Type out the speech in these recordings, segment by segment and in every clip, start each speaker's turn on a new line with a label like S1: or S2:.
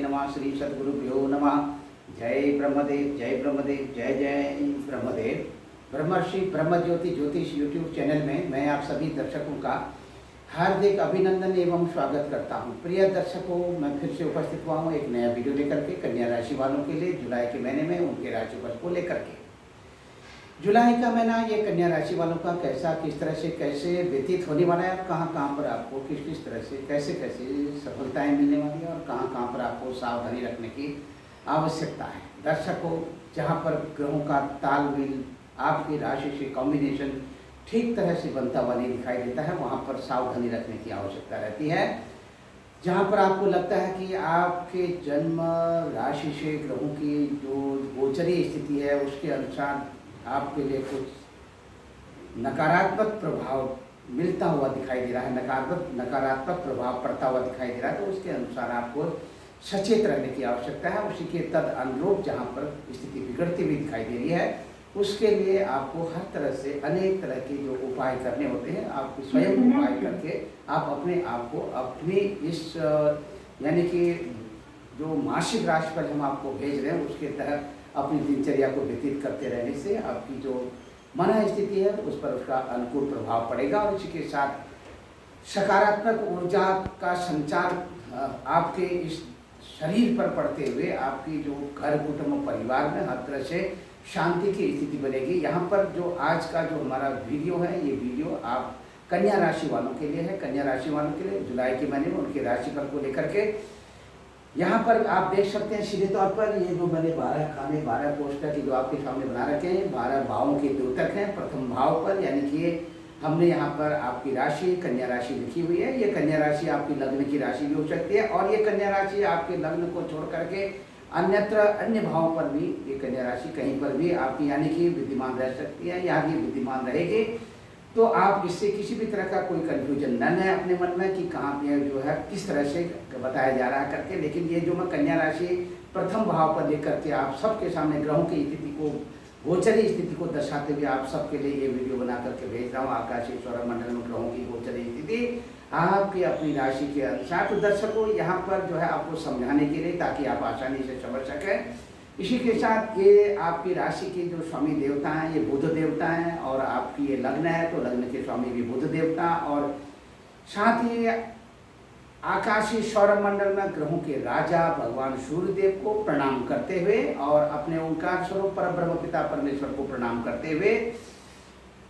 S1: नमः। श्री सद्गुरुभ्यो नमः। जय ब्रह्मदेव, जय ब्रह्मदेव, जय जय ब्रह्मदेव। ब्रह्मर्षि ब्रह्मज्योति ज्योतिष यूट्यूब चैनल में मैं आप सभी दर्शकों का हार्दिक अभिनंदन एवं स्वागत करता हूं। प्रिय दर्शकों, मैं फिर से उपस्थित हुआ हूं एक नया वीडियो लेकर के कन्या राशि वालों के लिए जुलाई के महीने में उनके राशिफल को लेकर के। जुलाई का महीना ये कन्या राशि वालों का कैसा, किस तरह से कैसे व्यतीत होने वाला है और कहाँ पर आपको किस तरह से कैसे सफलताएं मिलने वाली है और कहाँ पर आपको सावधानी रखने की आवश्यकता है। दर्शकों, जहाँ पर ग्रहों का तालमेल आपकी राशि से कॉम्बिनेशन ठीक तरह से बनता हुआ नहीं दिखाई देता है, वहाँ पर सावधानी रखने की आवश्यकता रहती है। जहाँ पर आपको लगता है कि आपके जन्म राशि से ग्रहों की जो गोचरीय स्थिति है उसके अनुसार आपके लिए कुछ नकारात्मक प्रभाव मिलता हुआ दिखाई दे रहा है, नकारात्मक प्रभाव पड़ता हुआ दिखाई दे रहा है, तो उसके अनुसार आपको सचेत रहने की आवश्यकता है। उसी के तद अनुरूप जहाँ पर स्थिति बिगड़ती हुई दिखाई दे रही है उसके लिए आपको हर तरह से अनेक तरह के जो उपाय करने होते हैं, आपको स्वयं उपाय करके आप अपने आप को अपनी इस यानी कि जो मासिक राशिफल हम आपको भेज रहे हैं उसके तहत अपनी दिनचर्या को व्यतीत करते रहने से आपकी जो मन स्थिति है उस पर उसका अनुकूल प्रभाव पड़ेगा और इसी के साथ सकारात्मक ऊर्जा का संचार आपके इस शरीर पर पड़ते हुए आपकी जो घर कुटुंब परिवार में हर तरह से शांति की स्थिति बनेगी। यहाँ पर जो आज का जो हमारा वीडियो है, ये वीडियो आप कन्या राशि वालों के लिए है। कन्या राशि वालों के लिए जुलाई के महीने में उनके राशिफल को लेकर के यहाँ पर आप देख सकते हैं सीधे तौर पर ये जो मैंने 12 पोस्टर की जो आपके सामने बना रखे हैं 12 भावों के द्योतक हैं। प्रथम भाव पर यानी कि हमने यहाँ पर आपकी राशि कन्या राशि लिखी हुई है। ये कन्या राशि आपकी लग्न की राशि भी हो सकती है और ये कन्या राशि आपके लग्न को छोड़ करके अन्य भावों पर भी ये कन्या राशि कहीं पर भी आपकी यानी कि विद्यमान रह सकती है। यहाँ भी विद्यमान रहेगी तो आप इससे किसी भी तरह का कोई कन्फ्यूजन न है अपने मन में कि कहाँ पे जो है किस तरह से बताया जा रहा है करके। लेकिन ये जो मैं कन्या राशि प्रथम भाव पर लेकर के आप सबके सामने ग्रहों की स्थिति को गोचरीय स्थिति को दर्शाते हुए आप सबके लिए ये वीडियो बना करके भेज रहा हूँ। आकाशीय सौरमंडल में ग्रहों की गोचरीय स्थिति आपकी अपनी राशि के अनुसार। तो दर्शकों, यहाँ पर जो है आपको समझाने के लिए ताकि आप आसानी से समझ सकें। इसी के साथ ये आपकी राशि के जो स्वामी देवता हैं ये बुध देवता हैं और आपकी ये लग्न है तो लग्न के स्वामी भी बुध देवता और साथ ही आकाशीय सौरमंडल में ग्रहों के राजा भगवान सूर्यदेव को प्रणाम करते हुए और अपने ओंकार स्वरूप पर ब्रह्म पिता परमेश्वर को प्रणाम करते हुए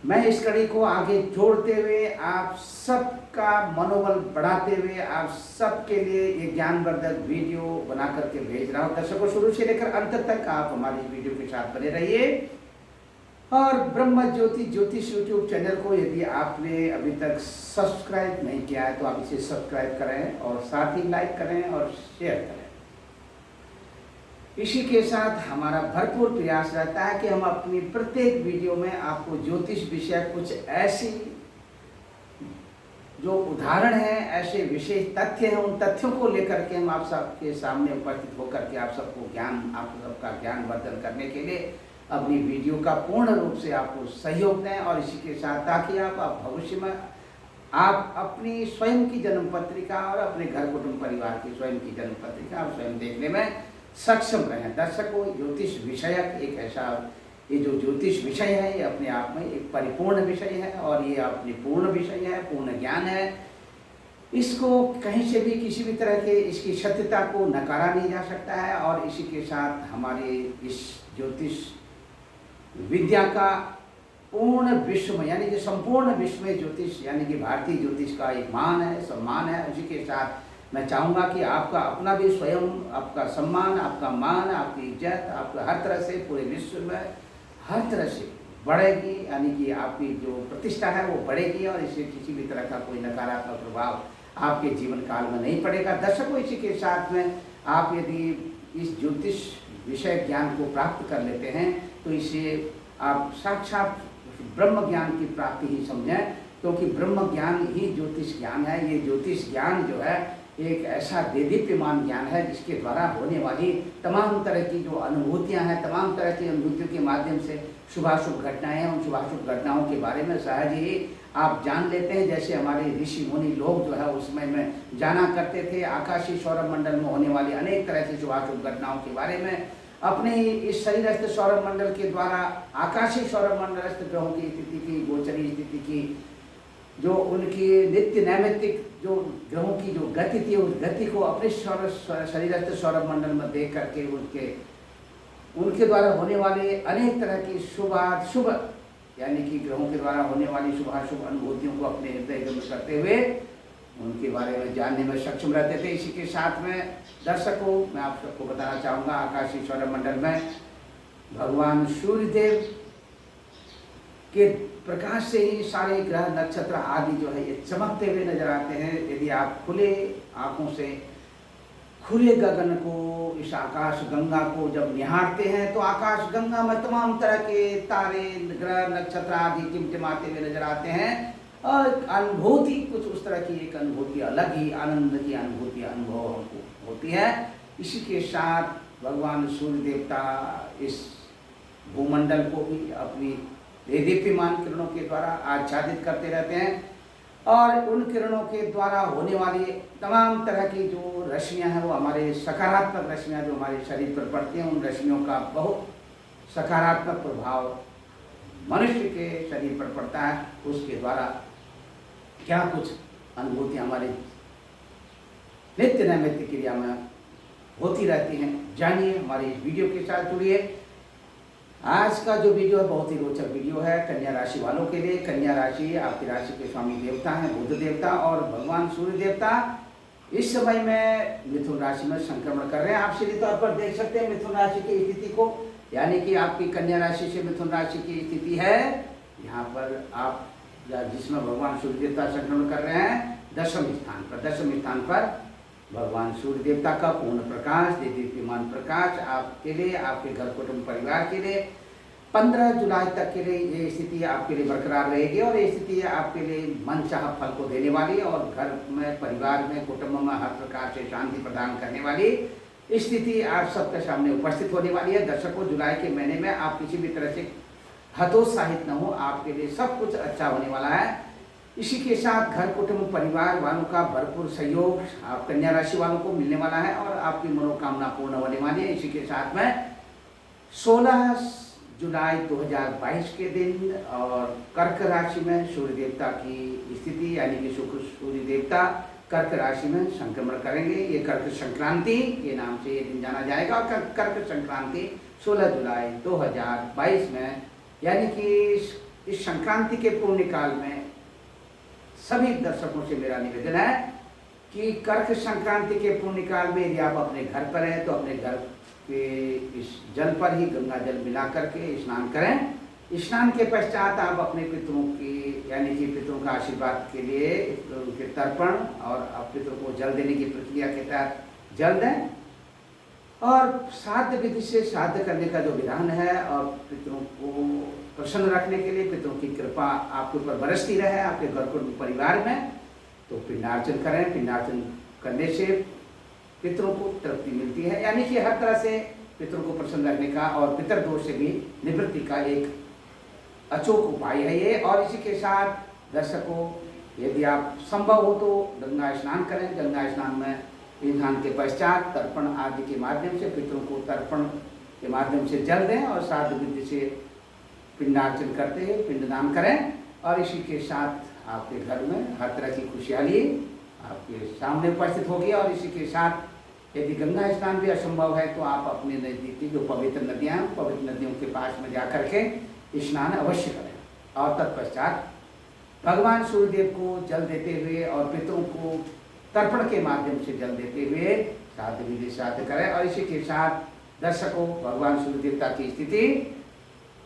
S1: मैं इस कड़ी को आगे जोड़ते हुए आप सबका मनोबल बढ़ाते हुए आप सबके लिए ये ज्ञानवर्धक वीडियो बना करके भेज रहा हूँ। दर्शकों, शुरू से लेकर अंत तक आप हमारी वीडियो के साथ बने रहिए और ब्रह्म ज्योति ज्योतिष यूट्यूब चैनल को यदि आपने अभी तक सब्सक्राइब नहीं किया है तो आप इसे सब्सक्राइब करें और साथ ही लाइक करें और शेयर करें। इसी के साथ हमारा भरपूर प्रयास रहता है कि हम अपनी प्रत्येक वीडियो में आपको ज्योतिष विषय कुछ ऐसी जो उदाहरण है, ऐसे विशेष तथ्य हैं, उन तथ्यों को लेकर के हम आप सबके सामने उपस्थित होकर के आप सबका ज्ञानवर्धन करने के लिए अपनी वीडियो का पूर्ण रूप से आपको सहयोग दें और इसी के साथ ताकि आप भविष्य में आप अपनी स्वयं की जन्म पत्रिका और अपने घर कुटुंब परिवार की स्वयं की जन्म पत्रिका आप स्वयं देखने में सक्षम रहें। दर्शकों, ज्योतिष विषयक एक ऐसा ये जो ज्योतिष विषय है ये अपने आप में एक परिपूर्ण विषय है और ये अपनी पूर्ण विषय है, पूर्ण ज्ञान है। इसको कहीं से भी किसी भी तरह के इसकी सत्यता को नकारा नहीं जा सकता है और इसी के साथ हमारे इस ज्योतिष विद्या का पूर्ण विश्व में यानी कि संपूर्ण विश्व में ज्योतिष यानी कि भारतीय ज्योतिष का एक मान है, सम्मान है। उसी के साथ मैं चाहूँगा कि आपका अपना भी स्वयं आपका सम्मान, आपका मान, आपकी इज्जत आपका हर तरह से पूरे विश्व में हर तरह से बढ़ेगी यानी कि आपकी जो प्रतिष्ठा है वो बढ़ेगी और इससे किसी भी तरह का कोई नकारात्मक प्रभाव आपके जीवन काल में नहीं पड़ेगा। दर्शकों, इसी के साथ में आप यदि इस ज्योतिष विषय ज्ञान को प्राप्त कर लेते हैं तो इसे आप साक्षात ब्रह्म ज्ञान की प्राप्ति ही समझें, क्योंकि ब्रह्म ज्ञान ही ज्योतिष ज्ञान है। ये ज्योतिष ज्ञान जो है एक ऐसा देदीप्यमान ज्ञान है जिसके द्वारा होने वाली तमाम तरह की जो अनुभूतियां हैं, तमाम तरह की अनुभूतियों के माध्यम से शुभाशुभ घटनाएं हैं, उन शुभाशुभ घटनाओं के बारे में सहज ही आप जान लेते हैं। जैसे हमारे ऋषि मुनि लोग जो है उस समय में जाना करते थे आकाशीय सौरभ मंडल में होने वाली अनेक तरह की शुभाशुभ घटनाओं के बारे में। अपने इस शरीरस्थ सौरभ मंडल के द्वारा आकाशीय सौरभ मंडलस्थ ग्रहों की स्थिति की, गोचरी स्थिति की, जो उनकी नित्य नैमित्तिक जो ग्रहों की जो गति थी, उस गति को अपने शरीरस्थ सौरभ मंडल में देख करके उनके द्वारा होने वाले अनेक तरह की शुभ यानी कि ग्रहों के द्वारा होने वाली शुभाशुभ अनुभूतियों को अपने हृदय में करते हुए उनके बारे में जानने में सक्षम रहते थे। इसी के साथ में दर्शकों मैं आप सबको बताना चाहूँगा, आकाशीय सौरभ मंडल में भगवान सूर्यदेव के प्रकाश से ही सारे ग्रह नक्षत्र आदि जो है ये चमकते हुए नजर आते हैं। यदि आप खुले आंखों से खुले गगन को, इस आकाश गंगा को जब निहारते हैं तो आकाश गंगा में तमाम तरह के तारे, ग्रह, नक्षत्र आदि टिमटिमाते हुए नजर आते हैं और अनुभूति कुछ उस तरह की एक अनुभूति, अलग ही आनंद की अनुभूति अनुभव हमको होती है। इसी के साथ भगवान सूर्य देवता इस भूमंडल को भी अपनी दीप्यमान किरणों के द्वारा आच्छादित करते रहते हैं और उन किरणों के द्वारा होने वाली तमाम तरह की जो रश्मियां हैं वो हमारे सकारात्मक रश्मियां जो हमारे शरीर पर पड़ती हैं, उन रश्मियों का बहुत सकारात्मक प्रभाव मनुष्य के शरीर पर पड़ता है। उसके द्वारा क्या कुछ अनुभूति हमारे नित्य नैमित्तिक क्रिया में होती रहती हैं, जानिए, हमारे इस वीडियो के साथ जुड़िए। आज का जो वीडियो है बहुत ही रोचक वीडियो है कन्या राशि वालों के लिए। कन्या राशि आपकी राशि के स्वामी देवता हैं बुध देवता और भगवान सूर्य देवता इस समय में मिथुन राशि में संक्रमण कर रहे हैं। आप सीधे तौर पर देख सकते हैं मिथुन राशि की स्थिति को, यानी कि आपकी कन्या राशि से मिथुन राशि की स्थिति है यहाँ पर आप जिसमें भगवान सूर्य देवता संक्रमण कर रहे हैं दशम स्थान पर भगवान सूर्य देवता का पूर्ण प्रकाश, दीप्यमान प्रकाश आपके लिए, आपके घर कुटुंब परिवार के लिए 15 जुलाई तक के लिए ये स्थिति आपके लिए बरकरार रहेगी और ये स्थिति आपके लिए मनचाहा फल को देने वाली और घर में, परिवार में, कुटुंब में हर प्रकार से शांति प्रदान करने वाली स्थिति आप सबके सामने उपस्थित होने वाली है। दर्शकों, जुलाई के महीने में आप किसी भी तरह से हतोत्साहित न हो, आपके लिए सब कुछ अच्छा होने वाला है। इसी के साथ घर कुटुंब परिवार वालों का भरपूर सहयोग आप कन्या राशि वालों को मिलने वाला है और आपकी मनोकामना पूर्ण होने वाली है। इसी के साथ में 16 जुलाई 2022 के दिन और कर्क राशि में सूर्य देवता की स्थिति यानी कि शुक्र सूर्य देवता कर्क राशि में संक्रमण करेंगे। ये कर्क संक्रांति के नाम से ये दिन जाना जाएगा और कर्क संक्रांति 16 जुलाई 2022 में, यानी कि इस संक्रांति के पुण्य काल में सभी दर्शकों से मेरा निवेदन है कि कर्क संक्रांति के पुण्य काल में यदि आप अपने घर पर हैं तो अपने घर के इस जल पर ही गंगा जल मिला करके स्नान करें। स्नान के पश्चात आप अपने पितरों की यानी कि पितरों का आशीर्वाद के लिए उनके तर्पण और आप पितरों को जल देने की प्रक्रिया के तहत जल दें और श्राद्ध विधि से श्राद्ध करने का जो विधान है और पितरों को प्रसन्न रखने के लिए पितरों की कृपा आपके ऊपर बरसती रहे आपके घर कुटुंब परिवार में, तो पिंडार्चन करें। पिंडार्चन करने से पितरों को तृप्ति मिलती है, यानी कि हर तरह से पितरों को प्रसन्न रखने का और पितर दोष से भी निवृत्ति का एक अचूक उपाय है ये। और इसी के साथ दर्शकों, यदि आप संभव हो तो गंगा स्नान करें। गंगा स्नान में स्नान के पश्चात तर्पण आदि के माध्यम से पितरों को तर्पण के माध्यम से जल दें और श्राद्ध विधि से पिंडार्चन करते हैं, पिंडदान करें और इसी के साथ आपके घर में हर तरह की खुशहाली आपके सामने उपस्थित होगी। और इसी के साथ यदि गंगा स्नान भी असंभव है तो आप अपने नज़दीकी जो पवित्र नदियाँ पवित्र नदियों के पास में जा करके स्नान अवश्य करें और तत्पश्चात भगवान सूर्यदेव को जल देते हुए और पितरों को तर्पण के माध्यम से जल देते हुए श्राद्ध विधि श्राद्ध करें। और इसी के साथ दर्शकों, भगवान सूर्य देवता की स्थिति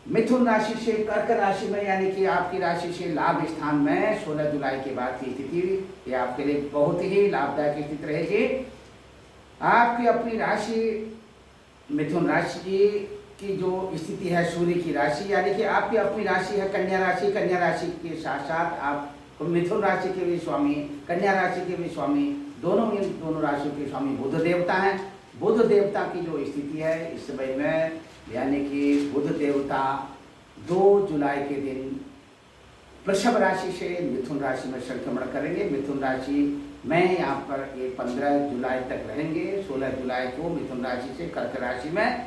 S1: मिथुन राशि से कर्क राशि में यानी कि आपकी राशि से लाभ स्थान में 16 जुलाई के बाद की स्थिति ये आपके लिए बहुत ही लाभदायक स्थिति रहेगी। आपकी अपनी राशि मिथुन राशि की जो स्थिति है सूर्य की राशि यानी कि आपकी अपनी राशि है कन्या राशि। कन्या राशि के साथ साथ आप मिथुन राशि के भी स्वामी, कन्या राशि के भी स्वामी, दोनों राशियों के स्वामी बुध देवता हैं। बुध देवता की जो स्थिति है इस समय में यानी कि बुध देवता 2 जुलाई के दिन वृषभ राशि से मिथुन राशि में संक्रमण करेंगे। मिथुन राशि में यहाँ पर ये 15 जुलाई तक रहेंगे। 16 जुलाई को मिथुन राशि से कर्क राशि में,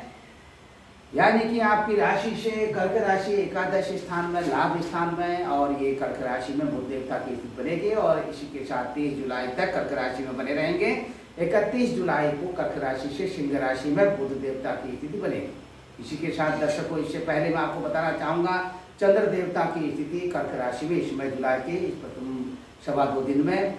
S1: यानी कि आपकी राशि से कर्क राशि एकादश स्थान में, लाभ स्थान में, और ये कर्क राशि में बुध देवता की स्थिति बनेगी और इसी के साथ 30 जुलाई तक कर्क राशि में बने रहेंगे। 31 जुलाई को कर्क राशि से सिंह राशि में बुध देवता की स्थिति बनेगी। इसी के साथ दर्शकों, इससे पहले मैं आपको बताना चाहूँगा चंद्र देवता की स्थिति कर्क राशि में इस समय जुलाई के इस प्रथम 2.25 दिन में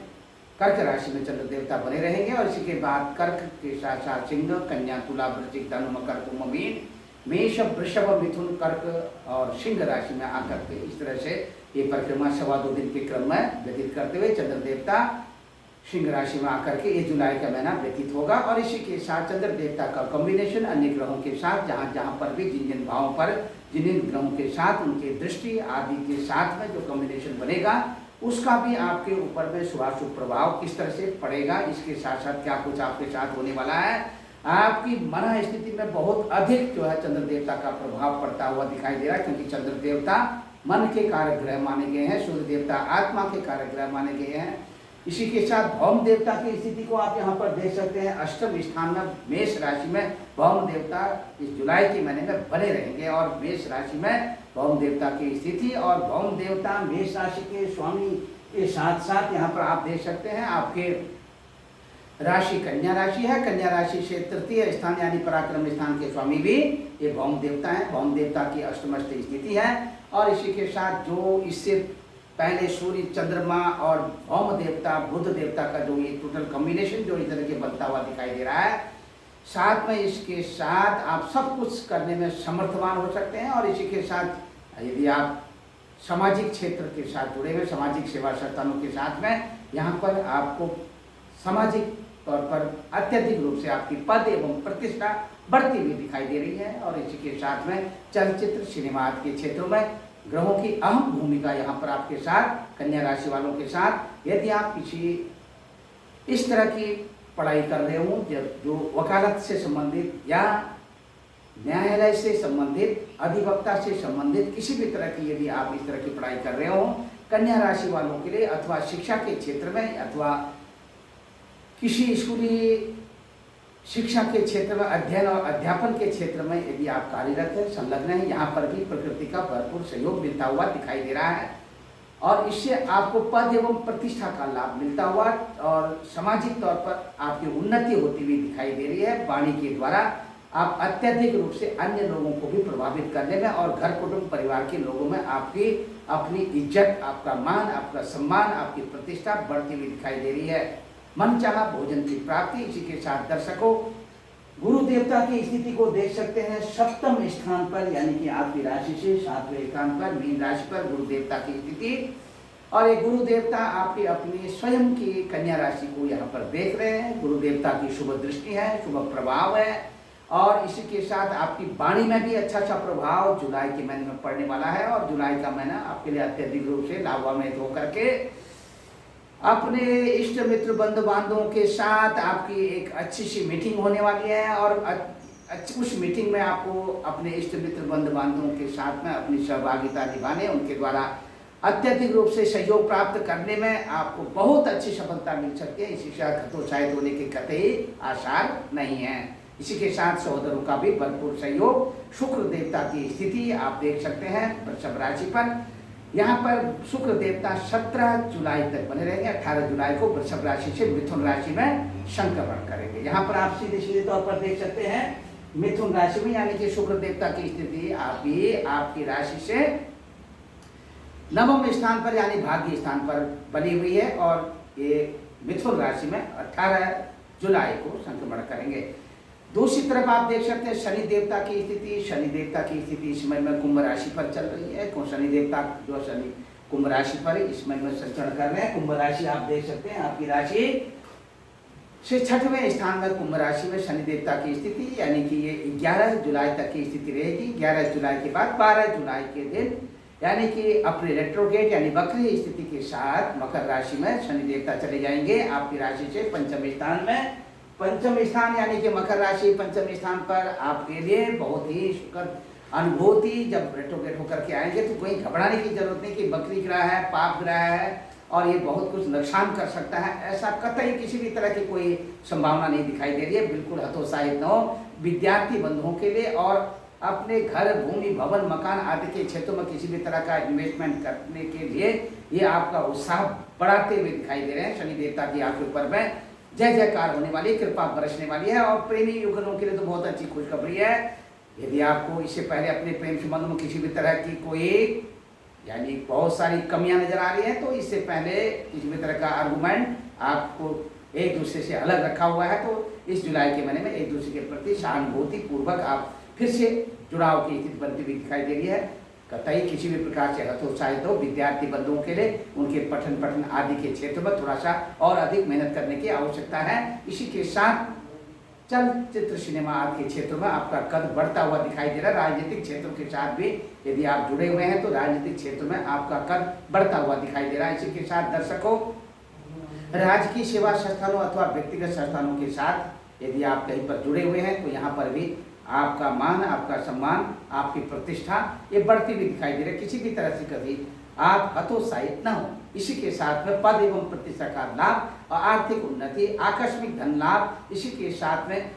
S1: कर्क राशि में चंद्र देवता बने रहेंगे और इसी के बाद कर्क के साथ साथ सिंह, कन्या, तुला, वृश्चिक, धनु, मकर, कुंभ, मीन, मेष, वृषभ, मिथुन, कर्क और सिंह राशि में आकर के इस तरह से ये परिक्रमा 2.25 दिन के क्रम में व्यतीत करते हुए चंद्र देवता सिंह राशि में आकर के ये जुलाई का महीना व्यतीत होगा। और इसी के साथ चंद्र देवता का कॉम्बिनेशन अन्य ग्रहों के साथ, जहाँ जहाँ पर भी जिन जिन भावों पर जिन जिन ग्रहों के साथ उनके दृष्टि आदि के साथ में जो कॉम्बिनेशन बनेगा उसका भी आपके ऊपर में शुभाशुभ प्रभाव किस तरह से पड़ेगा, इसके साथ साथ क्या कुछ आपके साथ होने वाला है। आपकी मन स्थिति में बहुत अधिक जो है चंद्र देवता का प्रभाव पड़ता हुआ दिखाई दे रहा है, क्योंकि चंद्र देवता मन के कारक ग्रह माने गए हैं, सूर्य देवता आत्मा के कारक ग्रह माने गए हैं। इसी के साथ भौम देवता की स्थिति को आप यहाँ पर देख सकते हैं। अष्टम स्थान में मेष राशि में भौम देवता इस जुलाई के महीने में बने रहेंगे और मेष राशि में भौम देवता की स्थिति, और भौम देवता मेष राशि के स्वामी के साथ साथ यहाँ पर आप देख सकते हैं आपके राशि कन्या राशि है। कन्या राशि से तृतीय स्थान यानी पराक्रम स्थान के स्वामी भी ये भौम देवता है। भौम देवता की अष्टमष्ट स्थिति है और इसी के साथ जो इससे पहले सूर्य, चंद्रमा और भौम देवता बुध देवता का जो ये टोटल कॉम्बिनेशन जो इस तरह के बनता हुआ दिखाई दे रहा है, साथ में इसके साथ आप सब कुछ करने में समर्थवान हो सकते हैं। और इसी के साथ यदि आप सामाजिक क्षेत्र के साथ जुड़े हुए सामाजिक सेवा संस्थानों के साथ में यहाँ पर आपको सामाजिक तौर पर अत्यधिक रूप से आपकी पद एवं प्रतिष्ठा बढ़ती हुई दिखाई दे रही है। और इसी के साथ में चलचित्र, सिनेमा के क्षेत्रों में ग्रहों की अहम भूमिका यहाँ पर आपके साथ कन्या राशि वालों के साथ, यदि आप किसी इस तरह की पढ़ाई कर रहे हो जो वकालत से संबंधित या न्यायालय से संबंधित, अधिवक्ता से संबंधित किसी भी तरह की यदि आप इस तरह की पढ़ाई कर रहे हो कन्या राशि वालों के लिए, अथवा शिक्षा के क्षेत्र में अथवा किसी स्कूली शिक्षा के क्षेत्र में अध्ययन और अध्यापन के क्षेत्र में यदि आप कार्यरत हैं, संलग्न हैं, यहाँ पर भी प्रकृति का भरपूर सहयोग मिलता हुआ दिखाई दे रहा है और इससे आपको पद एवं प्रतिष्ठा का लाभ मिलता हुआ और सामाजिक तौर पर आपकी उन्नति होती हुई दिखाई दे रही है। वाणी के द्वारा आप अत्यधिक रूप से अन्य लोगों को भी प्रभावित करने में और घर कुटुंब परिवार के लोगों में आपकी अपनी इज्जत, आपका मान, आपका सम्मान, आपकी प्रतिष्ठा बढ़ती हुई दिखाई दे रही है। मनचाहा भोजन की प्राप्ति। इसी के साथ दर्शकों, गुरु देवता की स्थिति को देख सकते हैं सप्तम स्थान पर, यानी कि आपकी राशि से 7वें स्थान पर मीन राशि पर गुरु देवता की स्थिति, और ये गुरु देवता आपकी अपनी स्वयं की कन्या राशि को यहाँ पर देख रहे हैं। गुरु देवता की शुभ दृष्टि है, शुभ प्रभाव है और इसी के साथ आपकी वाणी में भी अच्छा सा प्रभाव जुलाई के महीने में पड़ने वाला है और जुलाई का महीना आपके लिए अत्यधिक रूप से लाभान्वित होकर के अपने इष्ट मित्र बंधु बांधवों के साथ आपकी एक अच्छी सी मीटिंग होने वाली है और उस मीटिंग में आपको अपने इष्ट मित्र बंधु बांधवों के साथ में अपनी सहभागिता निभाने, उनके द्वारा अत्यधिक रूप से सहयोग प्राप्त करने में आपको बहुत अच्छी सफलता मिल सकती है। इसी से हतोत्साहित होने के कतई आसार नहीं है। इसी के साथ सहोदरों का भी भरपूर सहयोग। शुक्र देवता की स्थिति आप देख सकते हैं वृषभ राशि पर। यहाँ पर शुक्र देवता 17 जुलाई तक बने रहेंगे। 18 जुलाई को वृषभ राशि से मिथुन राशि में संक्रमण करेंगे। यहाँ पर आप सीधे सीधे तौर पर देख सकते हैं मिथुन राशि में, यानी कि शुक्र देवता की स्थिति आपकी राशि से 9वें स्थान पर यानी भाग्य स्थान पर बनी हुई है और ये मिथुन राशि में 18 जुलाई को संक्रमण करेंगे। दूसरी तरफ आप देख सकते हैं शनि देवता की स्थिति। शनि देवता की स्थिति इस समय में कुंभ राशि पर चल रही है। शनि देवता जो शनि कुंभ राशि पर इस समय में संचरण कर रहे हैं। कुंभ राशि आप देख सकते हैं आपकी राशि से 6वें स्थान में कुंभ राशि में शनि देवता की स्थिति, यानी कि ये 11 जुलाई तक की स्थिति रहेगी। 11 जुलाई के बाद 12 जुलाई के दिन यानी कि अपने रेट्रोगेट यानी वक्री स्थिति के साथ मकर राशि में शनि देवता चले जाएंगे आपकी राशि से पंचम स्थान में। पंचम स्थान यानी कि मकर राशि पंचम स्थान पर आपके लिए बहुत ही सुखद अनुभूति जब रेट्रोग्रेड होकर के आएंगे तो कोई घबराने की जरूरत नहीं कि बकरी ग्रह है, पाप ग्रह है और ये बहुत कुछ नुकसान कर सकता है, ऐसा कतई किसी भी तरह की कोई संभावना नहीं दिखाई दे रही है। बिल्कुल हतोत्साहित न हो। विद्यार्थी बंधुओं के लिए और अपने घर, भूमि, भवन, मकान आदि के क्षेत्रों में किसी भी तरह का इन्वेस्टमेंट करने के लिए ये आपका उत्साह बढ़ाते हुए दिखाई दे रहे हैं। शनि देवता की आपके ऊपर में जय जयकार होने वाली, कृपा बरसने वाली है। और प्रेमी युगलों के लिए तो बहुत अच्छी खुशखबरी है। यदि आपको इससे पहले अपने प्रेम संबंध में किसी भी तरह की कोई यानी बहुत सारी कमियां नजर आ रही है तो इससे पहले किसी भी तरह का आर्गुमेंट आपको एक दूसरे से अलग रखा हुआ है तो इस जुलाई के महीने में एक दूसरे के प्रति सहानुभूति पूर्वक आप फिर से जुड़ाव की स्थिति बनती हुई दिखाई दे रही है। कतई किसी भी प्रकार से हतोत्साहित हो। विद्यार्थी बंधुओं के लिए उनके पठन आदि के क्षेत्र में थोड़ा सा और अधिक मेहनत करने की आवश्यकता है। इसी के साथ चलचित्र सिनेमा आदि के क्षेत्र में आपका कद बढ़ता हुआ दिखाई दे रहा है। राजनीतिक क्षेत्रों के साथ भी यदि आप जुड़े हुए हैं तो राजनीतिक क्षेत्र में आपका कद बढ़ता हुआ दिखाई दे रहा है। इसी के साथ दर्शकों, राजकीय सेवा संस्थानों अथवा व्यक्तिगत संस्थानों के साथ यदि आप कहीं पर जुड़े हुए हैं तो यहाँ पर भी आपका मान, आपका सम्मान, आपकी प्रतिष्ठा ये बढ़ती हुई दिखाई दे रही है। किसी भी तरह से कभी आप हतोत्साहित न हो। इसी के साथ में पद एवं प्रतिष्ठा का लाभ और आर्थिक उन्नति, आकस्मिक धन लाभ। इसी के साथ में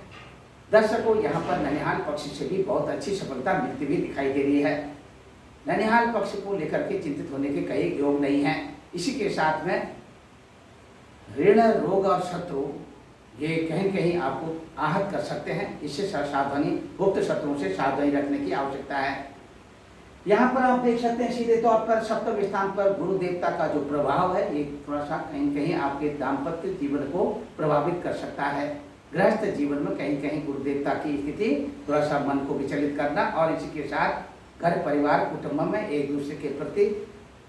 S1: दर्शकों यहाँ पर ननिहाल पक्ष से भी बहुत अच्छी सफलता मिलती हुई दिखाई दे रही है। ननिहाल पक्ष को लेकर के चिंतित होने के कई योग नहीं है। इसी के साथ में ऋण, रोग और शत्रु ये कहीं कहीं आपको आहत कर सकते हैं। इससे सावधानी, गुप्त शत्रुओं से सावधानी रखने की आवश्यकता है। यहाँ पर आप देख सकते हैं सीधे तौर पर सप्तम स्थान पर गुरु देवता का जो प्रभाव है ये थोड़ा सा कहीं कहीं आपके दाम्पत्य जीवन को प्रभावित कर सकता है। गृहस्थ जीवन में कहीं कहीं गुरु देवता की स्थिति थोड़ा सा मन को विचलित करना और इसी के साथ घर परिवार कुटुंब में एक दूसरे के प्रति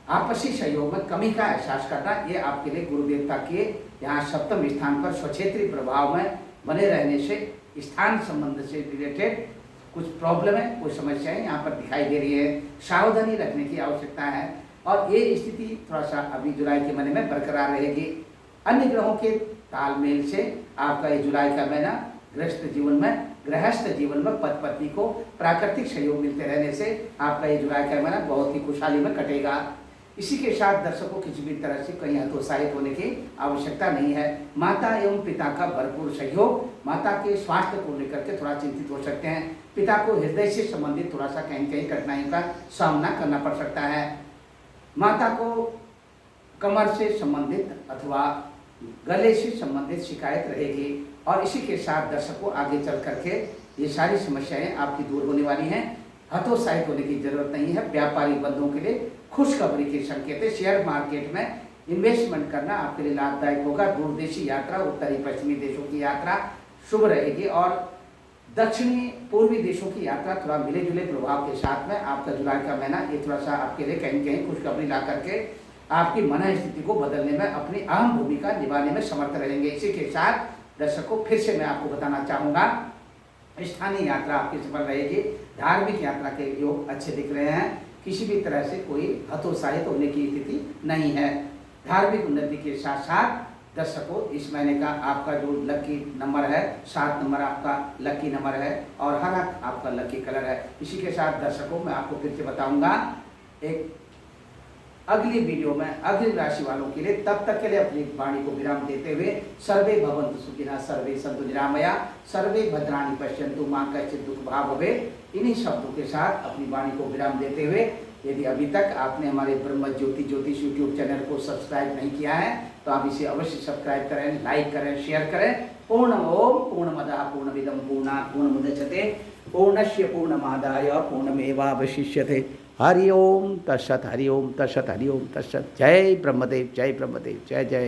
S1: आपसी सहयोग में कमी का एहसास करना, ये आपके लिए गुरु देवता के यहाँ सप्तम स्थान पर स्वक्षेत्रीय प्रभाव में बने रहने से स्थान संबंध से रिलेटेड कुछ प्रॉब्लम है, कुछ समस्याएं यहाँ पर दिखाई दे रही है। सावधानी रखने की आवश्यकता है और ये स्थिति थोड़ा सा अभी जुलाई के महीने में बरकरार रहेगी। अन्य ग्रहों के तालमेल से आपका ये जुलाई का महीना गृहस्थ जीवन में पति पत्नी को प्राकृतिक सहयोग मिलते रहने से आपका ये जुलाई का महीना बहुत ही खुशहाली में कटेगा। इसी के साथ दर्शकों किसी भी तरह से कहीं हतोत्साहित होने की आवश्यकता नहीं है। माता एवं पिता का भरपूर सहयोग, माता के स्वास्थ्य को लेकर के थोड़ा चिंतित हो सकते हैं। पिता को हृदय से संबंधित थोड़ा सा कहीं कहीं कठिनाइयों का सामना करना पड़ सकता है। माता को कमर से संबंधित अथवा गले से संबंधित शिकायत रहेगी और इसी के साथ दर्शकों आगे चल करके ये सारी समस्याएं आपकी दूर होने वाली हैं। हतोत्साहित होने की जरूरत नहीं है। व्यापारी बंधुओं के लिए खुशखबरी के संकेत है। शेयर मार्केट में इन्वेस्टमेंट करना आपके लिए लाभदायक होगा। दूरदेशी यात्रा, उत्तरी पश्चिमी देशों की यात्रा शुभ रहेगी और दक्षिणी पूर्वी देशों की यात्रा थोड़ा मिले जुले प्रभाव के साथ में आपका जुलाई का महीना ये थोड़ा सा आपके लिए कहीं कहीं खुशखबरी ला करके आपकी मन स्थिति को बदलने में अपनी अहम भूमिका निभाने में समर्थ रहेंगे। इसी के साथ दर्शकों फिर से मैं आपको बताना चाहूँगा, स्थानीय यात्रा आपकी सफल रहेगी। धार्मिक यात्रा के योग अच्छे दिख रहे हैं। किसी भी तरह से कोई हतोत्साहित होने की स्थिति नहीं है। धार्मिक उन्नति के साथ साथ दर्शकों इस महीने का आपका जो लकी नंबर है 7 नंबर आपका लकी नंबर है और हरा आपका लकी कलर है। इसी के साथ दर्शकों मैं आपको फिर से बताऊंगा एक अगली वीडियो में अगली राशि वालों के लिए। तब तक के लिए अपनी वाणी को विराम देते हुए सर्वे भवन्तु सुखिनः, सर्वे सन्तु निरामया, सर्वे भद्राणि पश्यन्तु मा कश्चित् दुःख भाग् भवेत्। इन्हीं शब्दों के साथ अपनी वाणी को विराम देते हुए यदि अभी तक आपने हमारे ब्रह्म ज्योति ज्योतिष यूट्यूब चैनल को सब्सक्राइब नहीं किया है तो आप इसे अवश्य सब्सक्राइब करें, लाइक करें, शेयर करें। पूर्णम पूर्णमदः पूर्णमिदं पूर्णात् पूर्णमुदच्यते पूर्णस्य पूर्णमादाय पूर्णमेवावशिष्यते। हरि ओम तत्सत, हरि ओम तत्सत, हरि ओम तत्सत। जय ब्रह्मदेव, जय ब्रह्मदेव, जय जय।